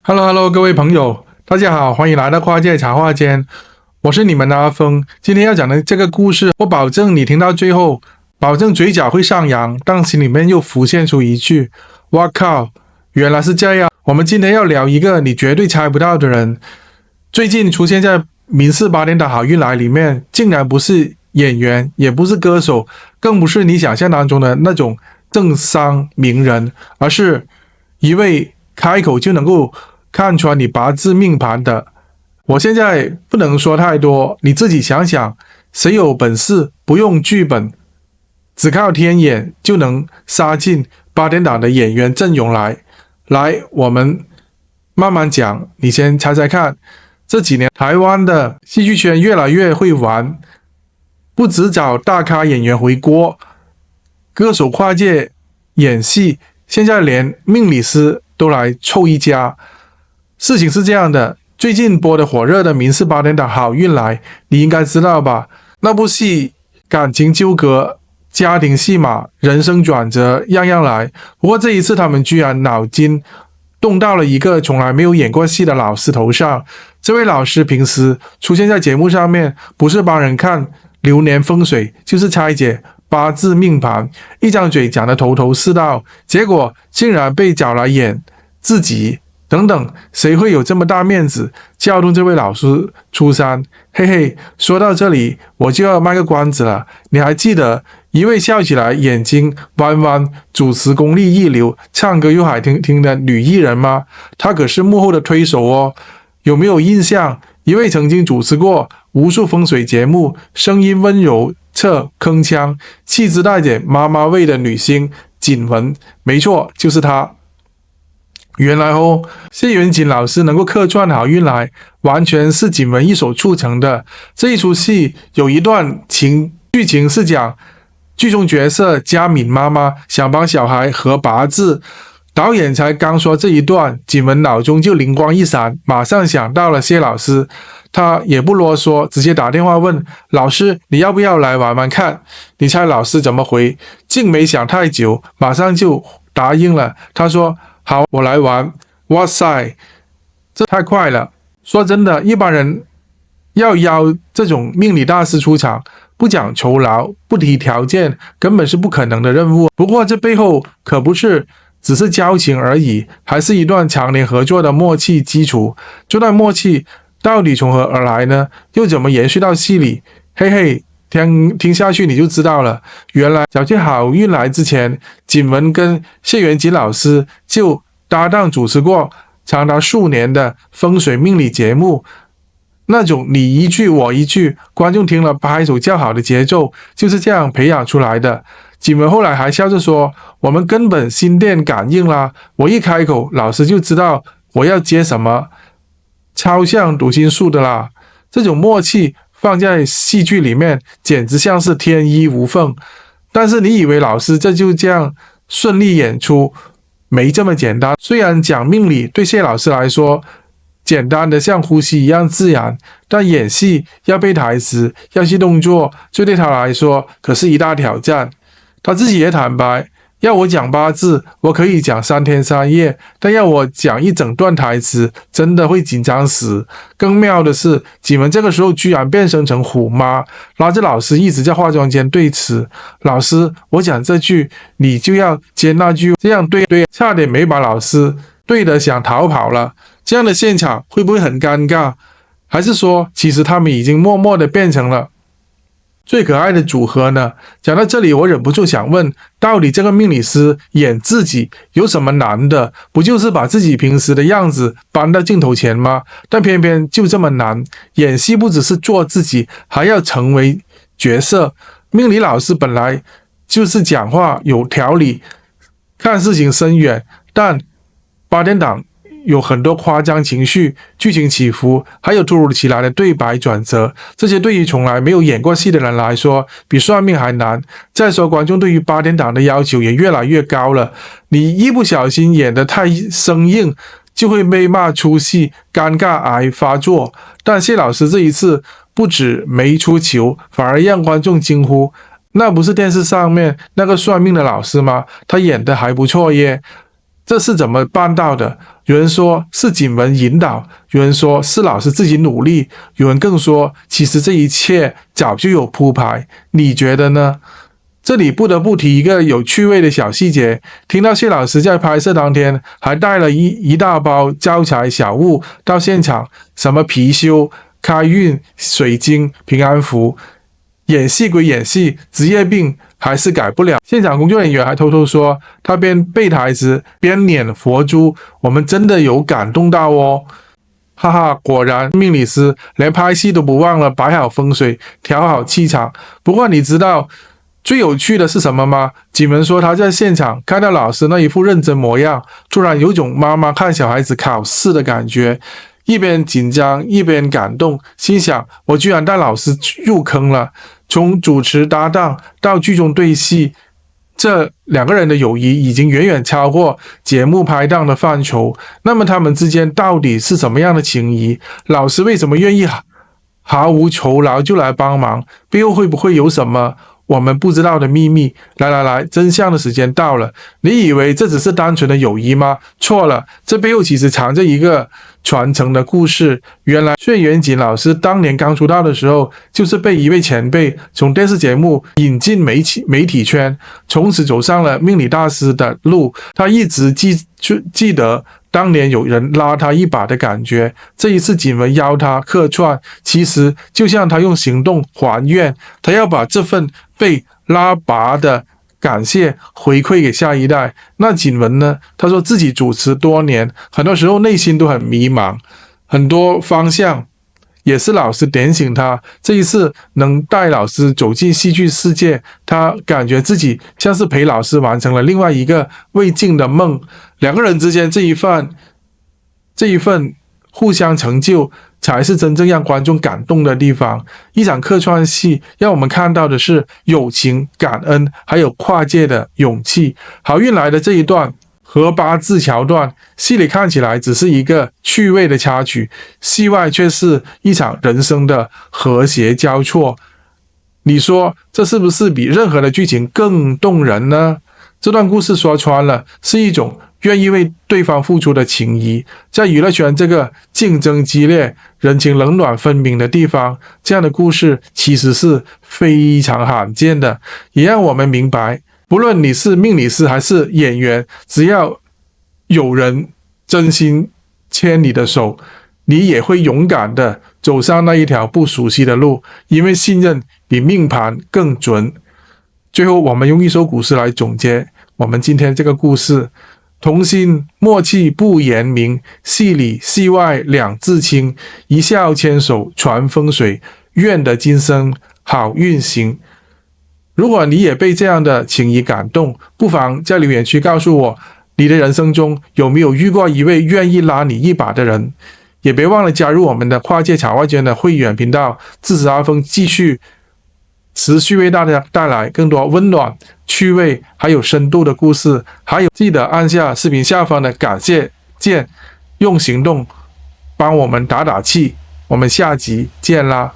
Hello，各位朋友，大家好，欢迎来到跨界茶话间，我是你们的阿峰。今天要讲的这个故事，我保证你听到最后，保证嘴角会上扬，但心里面又浮现出一句：哇靠，原来是这样。我们今天要聊一个你绝对猜不到的人，最近出现在民视8点档好运来里面，竟然不是演员，也不是歌手，更不是你想象当中的那种政商名人，而是一位开口就能够看穿你八字命盘的。我现在不能说太多，你自己想想，谁有本事不用剧本，只靠天眼就能杀进8点档的演员阵容来？来，我们慢慢讲，你先猜猜看。这几年台湾的戏剧圈越来越会玩，不只找大咖演员回锅，歌手跨界演戏，现在连命理师都来凑一家。事情是这样的，最近播的火热的民视8点档好运来，你应该知道吧？那部戏感情纠葛、家庭戏码、人生转折，样样来。不过这一次他们居然脑筋动到了一个从来没有演过戏的老师头上。这位老师平时出现在节目上面，不是帮人看流年风水，就是拆解八字命盘，一张嘴讲得头头是道，结果竟然被找来演自己。等等，谁会有这么大面子叫动这位老师出山？嘿嘿，说到这里，我就要卖个关子了。你还记得一位笑起来眼睛弯弯、主持功力一流、唱歌又好听的女艺人吗？她可是幕后的推手哦。有没有印象？一位曾经主持过无数风水节目、声音温柔侧铿锵、气质带点妈妈味的女星锦文，没错，就是她。原来谢元锦老师能够客串好运来，完全是锦文一手促成的。这一出戏有一段剧情是讲剧中角色佳敏妈妈想帮小孩合八字，导演才刚说这一段，锦文脑中就灵光一闪，马上想到了谢老师。他也不啰嗦，直接打电话问老师，你要不要来玩玩看？你猜老师怎么回？竟没想太久，马上就答应了。他说好，我来玩。哇塞，这太快了！说真的，一般人要邀这种命理大师出场，不讲酬劳，不提条件，根本是不可能的任务。不过这背后可不是只是交情而已，还是一段常年合作的默契基础。这段默契到底从何而来呢？又怎么延续到戏里？嘿嘿，听下去你就知道了。原来早在好运来之前，锦文跟谢元锦老师就搭档主持过长达数年的风水命理节目，那种你一句我一句，观众听了拍手叫好的节奏，就是这样培养出来的。锦文后来还笑着说，我们根本心电感应啦，我一开口，老师就知道我要接什么，超像读心术的啦。这种默契放在戏剧里面简直像是天衣无缝。但是你以为老师就这样顺利演出？没这么简单。虽然讲命理对谢老师来说简单的像呼吸一样自然，但演戏要背台词，要戏动作，这对他来说可是一大挑战。他自己也坦白，要我讲八字，我可以讲3天3夜，但要我讲一整段台词，真的会紧张死。更妙的是，锦文这个时候居然变身成虎妈，拉着老师一直在化妆间对词。老师，我讲这句，你就要接那句，这样对，差点没把老师对的想逃跑了。这样的现场会不会很尴尬？还是说，其实他们已经默默的变成了最可爱的组合呢？讲到这里，我忍不住想问，到底这个命理师演自己有什么难的？不就是把自己平时的样子搬到镜头前吗？但偏偏就这么难。演戏不只是做自己，还要成为角色。命理老师本来就是讲话有条理，看事情深远，但8点档有很多夸张情绪、剧情起伏，还有突如其来的对白转折，这些对于从来没有演过戏的人来说，比算命还难。再说，观众对于8点档的要求也越来越高了，你一不小心演得太生硬，就会被骂出戏，尴尬癌发作。但谢老师这一次不止没出糗，反而让观众惊呼：那不是电视上面那个算命的老师吗？他演得还不错耶！这是怎么办到的？有人说是景文引导，有人说是老师自己努力，有人更说其实这一切早就有铺排。你觉得呢？这里不得不提一个有趣味的小细节，听到谢老师在拍摄当天还带了一大包招财小物到现场，什么貔貅、开运、水晶、平安符。演戏归演戏，职业病还是改不了。现场工作人员还偷偷说，他边背台词边捻佛珠，我们真的有感动到哦。哈哈，果然命理师连拍戏都不忘了摆好风水，调好气场。不过你知道最有趣的是什么吗？景文说他在现场看到老师那一副认真模样，突然有种妈妈看小孩子考试的感觉，一边紧张一边感动，心想我居然带老师入坑了。从主持搭档到剧中对戏，这两个人的友谊已经远远超过节目拍档的范畴。那么他们之间到底是什么样的情谊？老师为什么愿意毫无酬劳就来帮忙？背后会不会有什么我们不知道的秘密？来，真相的时间到了。你以为这只是单纯的友谊吗？错了，这背后其实藏着一个传承的故事。原来轩辕锦老师当年刚出道的时候，就是被一位前辈从电视节目引进媒体圈，从此走上了命理大师的路。他一直记得当年有人拉他一把的感觉。这一次景文邀他客串，其实就像他用行动还愿，他要把这份被拉拔的感谢回馈给下一代。那景文呢？他说自己主持多年，很多时候内心都很迷茫，很多方向也是老师点醒他。这一次能带老师走进戏剧世界，他感觉自己像是陪老师完成了另外一个未尽的梦。两个人之间这一份互相成就，才是真正让观众感动的地方。一场客串戏让我们看到的是友情、感恩，还有跨界的勇气。好运来的这一段合八字桥段，戏里看起来只是一个趣味的插曲，戏外却是一场人生的和谐交错。你说这是不是比任何的剧情更动人呢？这段故事说穿了，是一种愿意为对方付出的情谊。在娱乐圈这个竞争激烈、人情冷暖分明的地方，这样的故事其实是非常罕见的，也让我们明白，不论你是命理师还是演员，只要有人真心牵你的手，你也会勇敢的走上那一条不熟悉的路，因为信任比命盘更准。最后，我们用一首古诗来总结我们今天这个故事：同心默契不言明，戏里戏外两字清。一笑牵手传风水，愿得今生好运行。如果你也被这样的情谊感动，不妨在留言区告诉我，你的人生中有没有遇过一位愿意拉你一把的人？也别忘了加入我们的跨界茶话间的会员频道，支持阿峰持续为大家带来更多温暖、趣味还有深度的故事。还有记得按下视频下方的感谢键，用行动帮我们打打气。我们下集见啦！